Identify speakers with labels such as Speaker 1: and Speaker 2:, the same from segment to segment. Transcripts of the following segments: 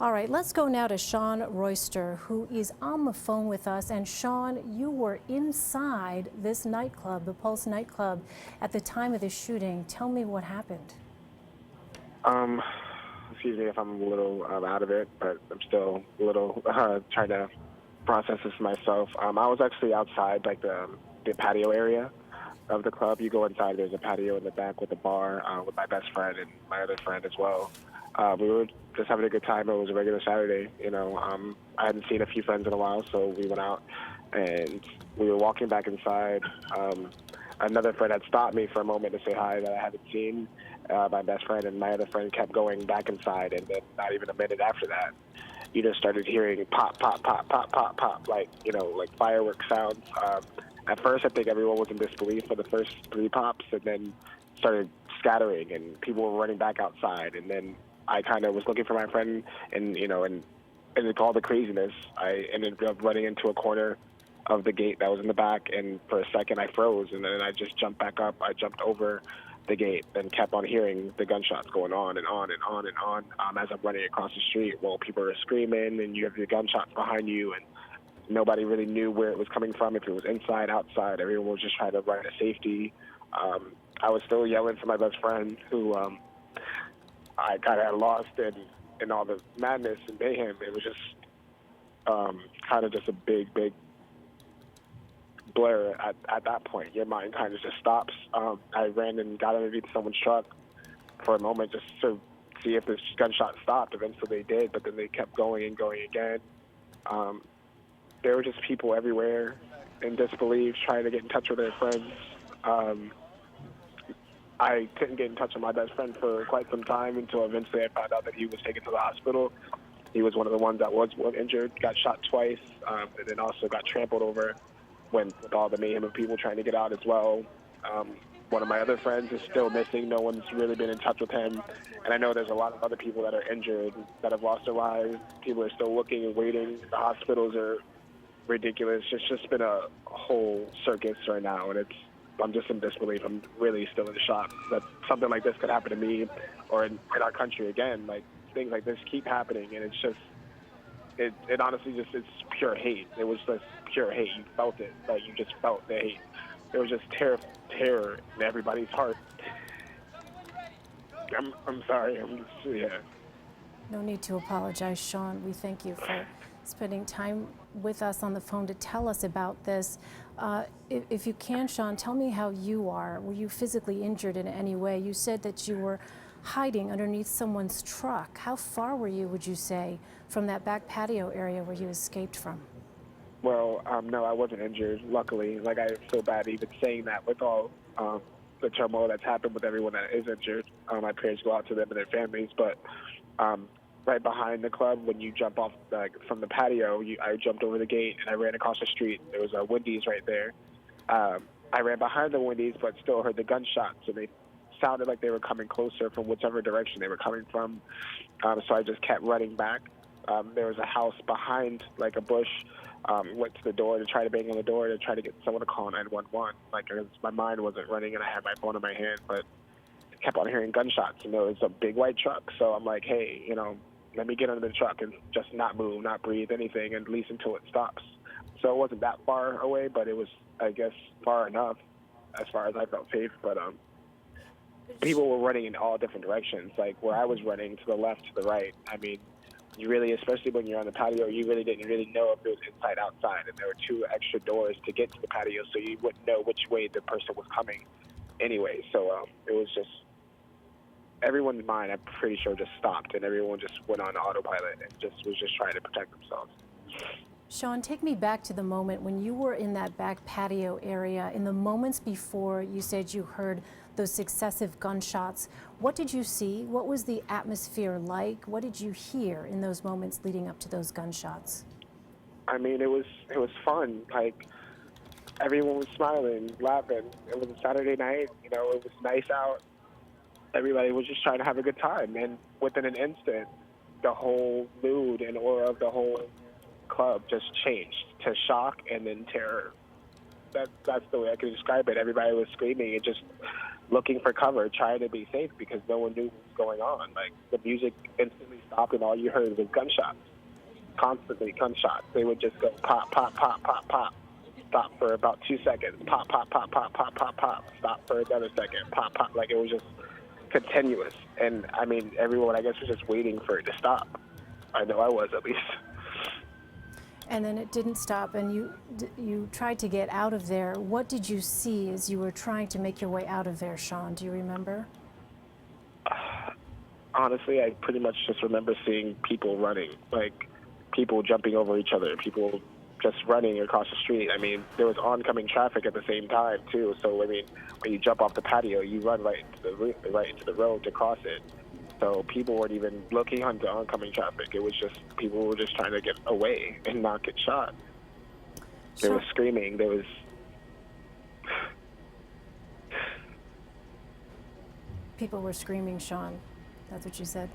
Speaker 1: All right, let's go now to Shawn Royster, who is on the phone with us. And Shawn, you were inside this nightclub, the Pulse nightclub, at the time of the shooting. Tell me what happened.
Speaker 2: Um, Excuse me if I'm a little out of it, but I'm still a little trying to process this myself. I was actually outside, like the patio area of the club. You go inside, there's a patio in the back with a bar with my best friend and my other friend as well. We were just having a good time. It was a regular Saturday, you know. I hadn't seen a few friends in a while, so we went out and we were walking back inside. Another friend had stopped me for a moment to say hi that I hadn't seen. My best friend and my other friend kept going back inside, and then not even a minute after that, you just started hearing pop, pop, pop, pop, pop, pop, like, you know, like fireworks sounds. At first, I think everyone was in disbelief for the first three pops, and then started scattering, and people were running back outside. And then I kind of was looking for my friend, and, you know, and with all the craziness, I ended up running into a corner of the gate that was in the back, and for a second I froze, and then I just jumped back up. I jumped over the gate and kept on hearing the gunshots going on and on and on and on as I'm running across the street while people are screaming, and you have the gunshots behind you, and nobody really knew where it was coming from, if it was inside, outside. Everyone was just trying to run to safety. I was still yelling for my best friend, who I kind of had lost in all the madness and mayhem. It was just kind of just a big blur at that point. Your mind kind of just stops. I ran and got underneath someone's truck for a moment just to see if this gunshot stopped. Eventually they did, but then they kept going and going again. There were just people everywhere in disbelief trying to get in touch with their friends. I couldn't get in touch with my best friend for quite some time until eventually I found out that he was taken to the hospital. He was one of the ones that was injured, got shot twice, and then also got trampled over with all the mayhem of people trying to get out as well. One of my other friends is still missing. No one's really been in touch with him. And I know there's a lot of other people that are injured that have lost their lives. People are still looking and waiting. The hospitals are ridiculous. It's just been a whole circus right now, and I'm just in disbelief. I'm really still in shock that something like this could happen to me or in our country again. Like, things like this keep happening, and it's just, it honestly just, it's pure hate. It was just pure hate. You felt it. Like, you just felt the hate. There was just terror in everybody's heart. I'm sorry. Yeah.
Speaker 1: No need to apologize, Shawn. We thank you for spending time with us on the phone to tell us about this. If you can, Shawn, tell me how you are. Were you physically injured in any way? You said that you were hiding underneath someone's truck. How far were you, would you say, from that back patio area where you escaped from?
Speaker 2: Well, no, I wasn't injured, luckily. Like, I feel bad even saying that with all the turmoil that's happened with everyone that is injured. My prayers go out to them and their families. But right behind the club, when you jump off from the patio, I jumped over the gate and I ran across the street. There was a Wendy's right there. I ran behind the Wendy's, but still heard the gunshots, and they sounded like they were coming closer from whichever direction they were coming from. So I just kept running back. There was a house behind, like a bush. Went to the door to try to bang on the door to try to get someone to call 911. Like, my mind wasn't running and I had my phone in my hand, but I kept on hearing gunshots, and there was a big white truck. So I'm like, hey, you know, let me get under the truck and just not move, not breathe anything, at least until it stops. So it wasn't that far away, but it was, I guess, far enough as far as I felt safe. But people were running in all different directions. Like, where I was running, to the left, to the right. I mean, you really, especially when you're on the patio, you really didn't really know if it was inside, outside. And there were 2 extra doors to get to the patio, so you wouldn't know which way the person was coming anyway. So it was just, everyone's mind, I'm pretty sure, just stopped, and everyone just went on autopilot and was just trying to protect themselves.
Speaker 1: Shawn, take me back to the moment when you were in that back patio area, in the moments before you said you heard those successive gunshots. What did you see? What was the atmosphere like? What did you hear in those moments leading up to those gunshots?
Speaker 2: I mean, it was fun. Like, everyone was smiling, laughing. It was a Saturday night. You know, it was nice out. Everybody was just trying to have a good time. And within an instant, the whole mood and aura of the whole club just changed to shock and then terror. That's the way I can describe it. Everybody was screaming. It just, looking for cover, trying to be safe because no one knew what was going on. Like, the music instantly stopped and all you heard was gunshots, constantly gunshots. They would just go pop, pop, pop, pop, pop, stop for about 2 seconds, pop, pop, pop, pop, pop, pop, pop, stop for another second, pop, pop. Like, it was just continuous. And, I mean, everyone, I guess, was just waiting for it to stop. I know I was, at least.
Speaker 1: And then it didn't stop, and you tried to get out of there. What did you see as you were trying to make your way out of there, Shawn? Do you remember?
Speaker 2: Honestly, I pretty much just remember seeing people running, like people jumping over each other, people just running across the street. I mean, there was oncoming traffic at the same time, too. So, I mean, when you jump off the patio, you run right into the road to cross it. So people weren't even looking onto oncoming traffic. It was just, people were just trying to get away and not get shot. There was screaming. There was...
Speaker 1: People were screaming, Shawn. That's what you said?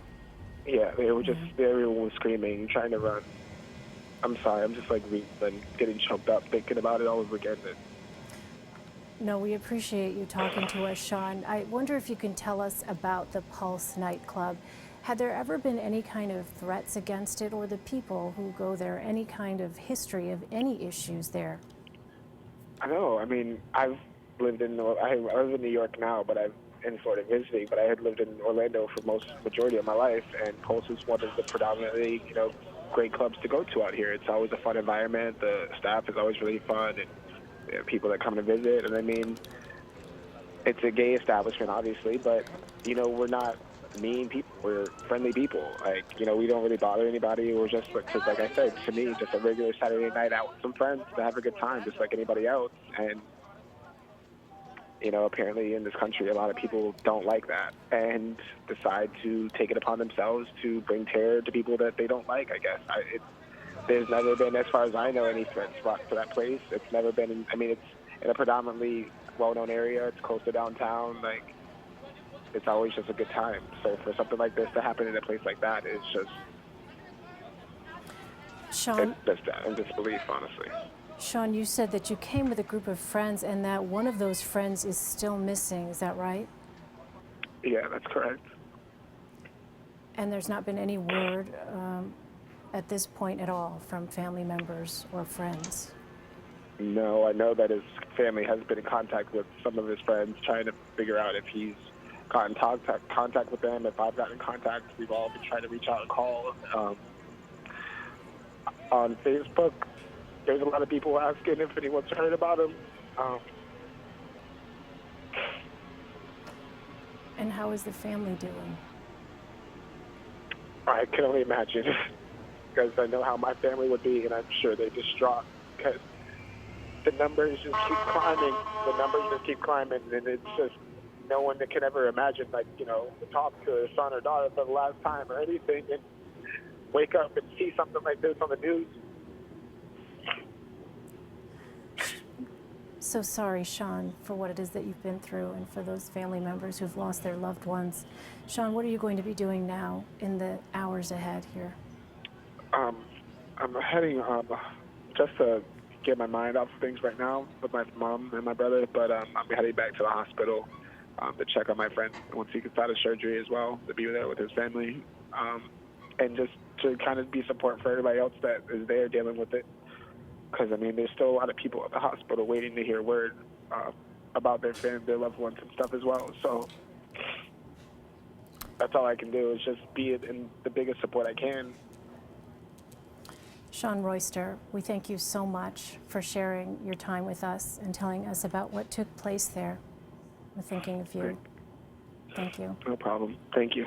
Speaker 2: Yeah, they were just, everyone was screaming, trying to run. I'm sorry, I'm just like getting choked up thinking about it all over again.
Speaker 1: No, we appreciate you talking to us, Shawn. I wonder if you can tell us about the Pulse nightclub. Had there ever been any kind of threats against it, or the people who go there, any kind of history of any issues there?
Speaker 2: I know. I mean, I live in New York now, but I've in Florida visiting, but I had lived in Orlando for majority of my life, and Pulse is one of the predominantly, great clubs to go to out here. It's always a fun environment. The staff is always really fun, and people that come to visit. And I mean, it's a gay establishment, obviously, but we're not mean people. We're friendly people. Like, we don't really bother anybody. We're just, because like I said, to me, just a regular Saturday night out with some friends to have a good time, just like anybody else. And apparently in this country, a lot of people don't like that and decide to take it upon themselves to bring terror to people that they don't like, I guess. There's never been, as far as I know, any threats brought to that place. It's never been, it's in a predominantly well-known area. It's close to downtown. Like, it's always just a good time. So for something like this to happen in a place like that, it's just,
Speaker 1: Shawn,
Speaker 2: it's in disbelief, honestly.
Speaker 1: Shawn, you said that you came with a group of friends and that one of those friends is still missing. Is that right?
Speaker 2: Yeah, that's correct.
Speaker 1: And there's not been any word at this point at all from family members or friends?
Speaker 2: No, I know that his family has been in contact with some of his friends, trying to figure out if he's gotten contact with them, if I've gotten in contact. We've all been trying to reach out and call. On Facebook, there's a lot of people asking if anyone's heard about him.
Speaker 1: And how is the family doing?
Speaker 2: I can only imagine, because I know how my family would be, and I'm sure they're distraught, because the numbers just keep climbing. The numbers just keep climbing, and it's just no one that can ever imagine, to talk to their son or daughter for the last time or anything, and wake up and see something like this on the news.
Speaker 1: So sorry, Shawn, for what it is that you've been through, and for those family members who've lost their loved ones. Shawn, what are you going to be doing now in the hours ahead here?
Speaker 2: I'm heading just to get my mind off of things right now with my mom and my brother, but I'm heading back to the hospital to check on my friend once he gets out of surgery as well, to be there with his family, and just to kind of be support for everybody else that is there dealing with it. Because, there's still a lot of people at the hospital waiting to hear word about their family, their loved ones and stuff as well. So that's all I can do, is just be in the biggest support I can.
Speaker 1: Shawn Royster, we thank you so much for sharing your time with us and telling us about what took place there. We're thinking of you.
Speaker 2: Great.
Speaker 1: Thank you.
Speaker 2: No problem. Thank you.